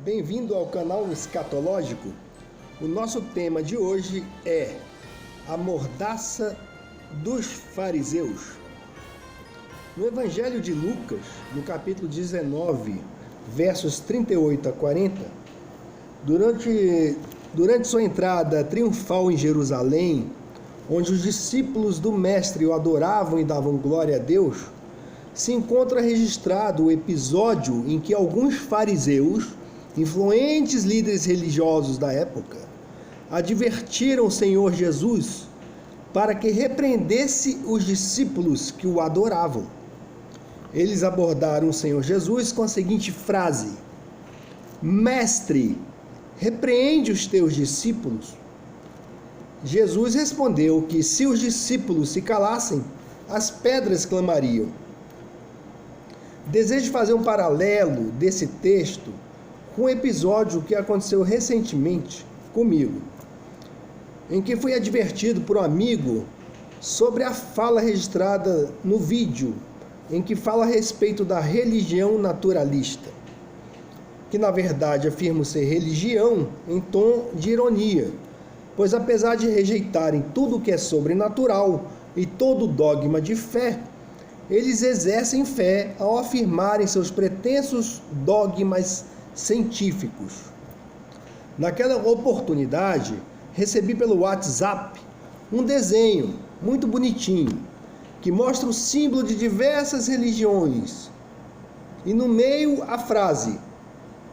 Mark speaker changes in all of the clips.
Speaker 1: Bem-vindo ao canal Escatológico. O nosso tema de hoje é a mordaça dos fariseus. No Evangelho de Lucas, no capítulo 19, versos 38 a 40, durante sua entrada triunfal em Jerusalém, onde os discípulos do Mestre o adoravam e davam glória a Deus, se encontra registrado o episódio em que alguns fariseus, influentes líderes religiosos da época, advertiram o Senhor Jesus para que repreendesse os discípulos que o adoravam. Eles abordaram o Senhor Jesus com a seguinte frase: Mestre, repreende os teus discípulos. Jesus respondeu que se os discípulos se calassem, as pedras clamariam. Desejo fazer um paralelo desse texto com um episódio que aconteceu recentemente comigo, em que fui advertido por um amigo sobre a fala registrada no vídeo, em que fala a respeito da religião naturalista, que na verdade afirmo ser religião em tom de ironia, pois apesar de rejeitarem tudo o que é sobrenatural e todo dogma de fé, eles exercem fé ao afirmarem seus pretensos dogmas científicos. Naquela oportunidade, recebi pelo WhatsApp um desenho muito bonitinho que mostra o símbolo de diversas religiões e no meio a frase: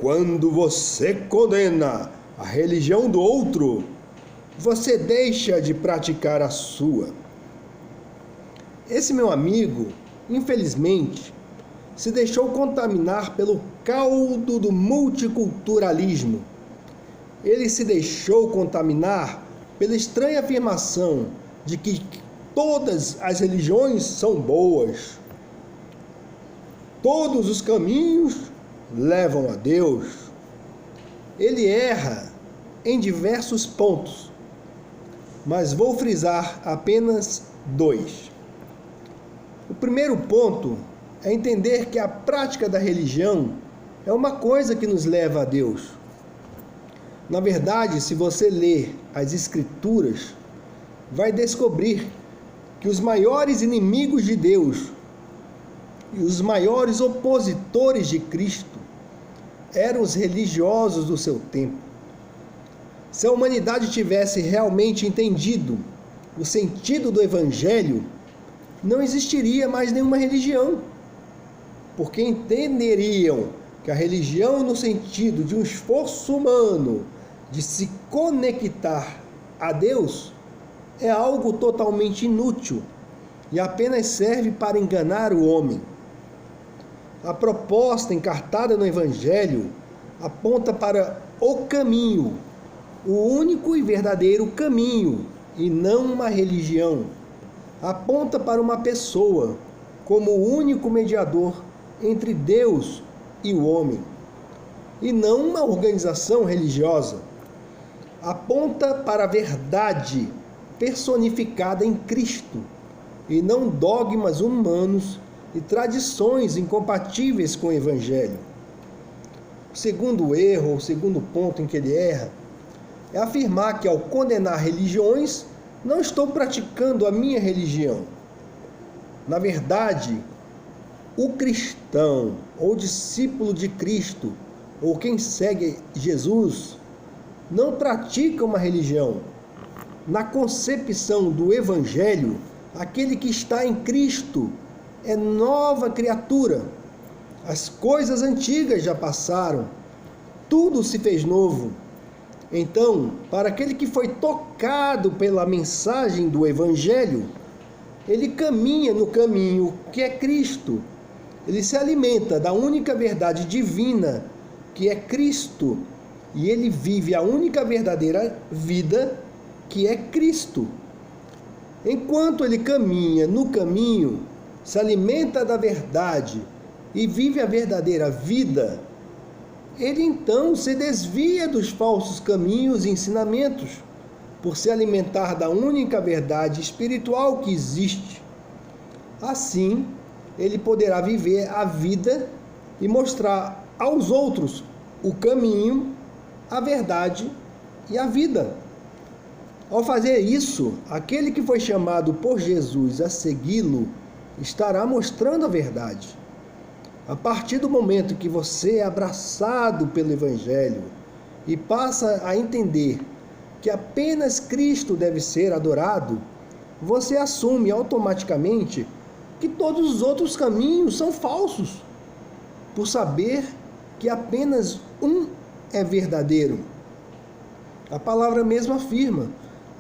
Speaker 1: quando você condena a religião do outro, você deixa de praticar a sua. Esse meu amigo, infelizmente, se deixou contaminar pelo caldo do multiculturalismo. Ele se deixou contaminar pela estranha afirmação de que todas as religiões são boas. Todos os caminhos levam a Deus. Ele erra em diversos pontos, mas vou frisar apenas dois. O primeiro ponto é entender que a prática da religião é uma coisa que nos leva a Deus. Na verdade, se você ler as Escrituras, vai descobrir que os maiores inimigos de Deus e os maiores opositores de Cristo eram os religiosos do seu tempo. Se a humanidade tivesse realmente entendido o sentido do Evangelho, não existiria mais nenhuma religião, porque entenderiam que a religião, no sentido de um esforço humano de se conectar a Deus, é algo totalmente inútil e apenas serve para enganar o homem. A proposta encartada no Evangelho aponta para o caminho, o único e verdadeiro caminho, e não uma religião. Aponta para uma pessoa como o único mediador entre Deus e o homem, e não uma organização religiosa. Aponta para a verdade personificada em Cristo, e não dogmas humanos e tradições incompatíveis com o Evangelho. O segundo erro, o segundo ponto em que ele erra, é afirmar que ao condenar religiões, não estou praticando a minha religião. Na verdade, o cristão, ou discípulo de Cristo, ou quem segue Jesus, não pratica uma religião. Na concepção do Evangelho, aquele que está em Cristo é nova criatura. As coisas antigas já passaram, tudo se fez novo. Então, para aquele que foi tocado pela mensagem do Evangelho, ele caminha no caminho que é Cristo. Ele se alimenta da única verdade divina, que é Cristo, e ele vive a única verdadeira vida, que é Cristo. Enquanto ele caminha no caminho, se alimenta da verdade e vive a verdadeira vida, ele então se desvia dos falsos caminhos e ensinamentos, por se alimentar da única verdade espiritual que existe. Assim, ele poderá viver a vida e mostrar aos outros o caminho, a verdade e a vida. Ao fazer isso, aquele que foi chamado por Jesus a segui-lo estará mostrando a verdade. A partir do momento que você é abraçado pelo Evangelho e passa a entender que apenas Cristo deve ser adorado, você assume automaticamente que todos os outros caminhos são falsos, por saber que apenas um é verdadeiro. A palavra mesmo afirma: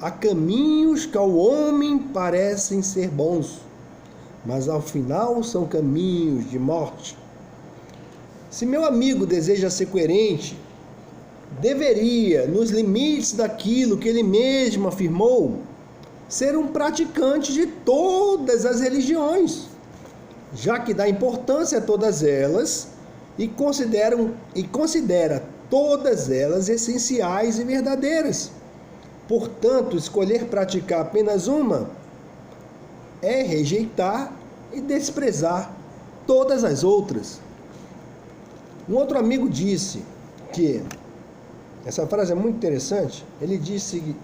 Speaker 1: há caminhos que ao homem parecem ser bons, mas ao final são caminhos de morte. Se meu amigo deseja ser coerente, deveria, nos limites daquilo que ele mesmo afirmou, ser um praticante de todas as religiões, já que dá importância a todas elas e considera todas elas essenciais e verdadeiras. Portanto, escolher praticar apenas uma é rejeitar e desprezar todas as outras. Um outro amigo disse que, essa frase é muito interessante, ele disse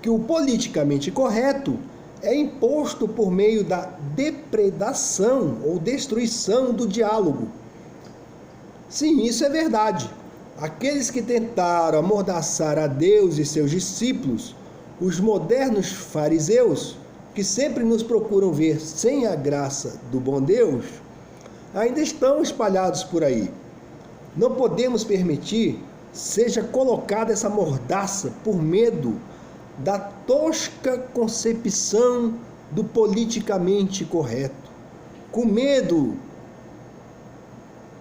Speaker 1: que o politicamente correto é imposto por meio da depredação ou destruição do diálogo. Sim, isso é verdade. Aqueles que tentaram amordaçar a Deus e seus discípulos, os modernos fariseus, que sempre nos procuram ver sem a graça do bom Deus, ainda estão espalhados por aí. Não podemos permitir seja colocada essa mordaça por medo da tosca concepção do politicamente correto. Com medo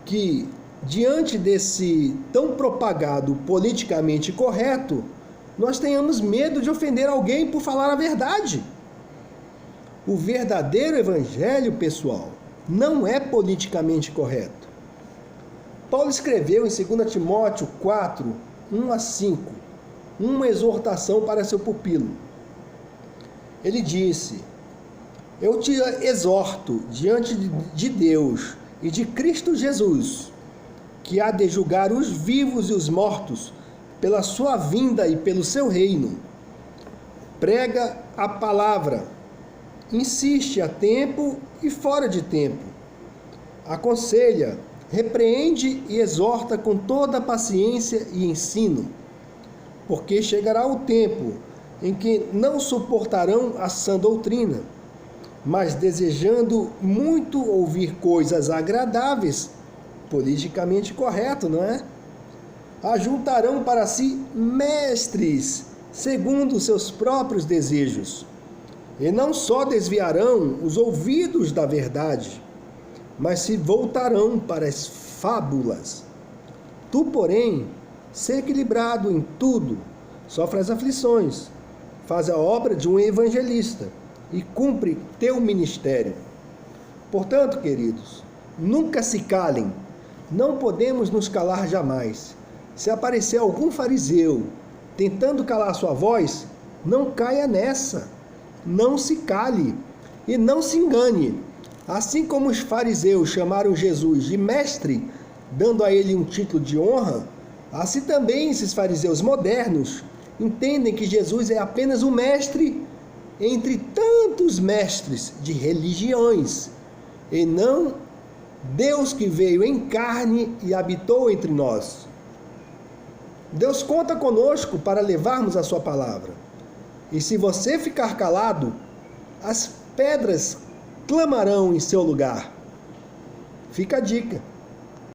Speaker 1: que, diante desse tão propagado politicamente correto, nós tenhamos medo de ofender alguém por falar a verdade. O verdadeiro evangelho, pessoal, não é politicamente correto. Paulo escreveu em 2 Timóteo 4, 1-5, uma exortação para seu pupilo. Ele disse: eu te exorto diante de Deus e de Cristo Jesus, que há de julgar os vivos e os mortos pela sua vinda e pelo seu reino. Prega a palavra, insiste a tempo e fora de tempo. Aconselha, repreende e exorta com toda a paciência e ensino, porque chegará o tempo em que não suportarão a sã doutrina, mas desejando muito ouvir coisas agradáveis, politicamente correto, não é? Ajuntarão para si mestres, segundo seus próprios desejos, e não só desviarão os ouvidos da verdade, mas se voltarão para as fábulas. Tu, porém, sê equilibrado em tudo, sofre as aflições, faz a obra de um evangelista e cumpre teu ministério. Portanto, queridos, nunca se calem, não podemos nos calar jamais. Se aparecer algum fariseu tentando calar sua voz, não caia nessa, não se cale e não se engane. Assim como os fariseus chamaram Jesus de mestre, dando a ele um título de honra, assim também esses fariseus modernos entendem que Jesus é apenas um mestre entre tantos mestres de religiões, e não Deus que veio em carne e habitou entre nós. Deus conta conosco para levarmos a sua palavra. E se você ficar calado, as pedras clamarão em seu lugar. Fica a dica.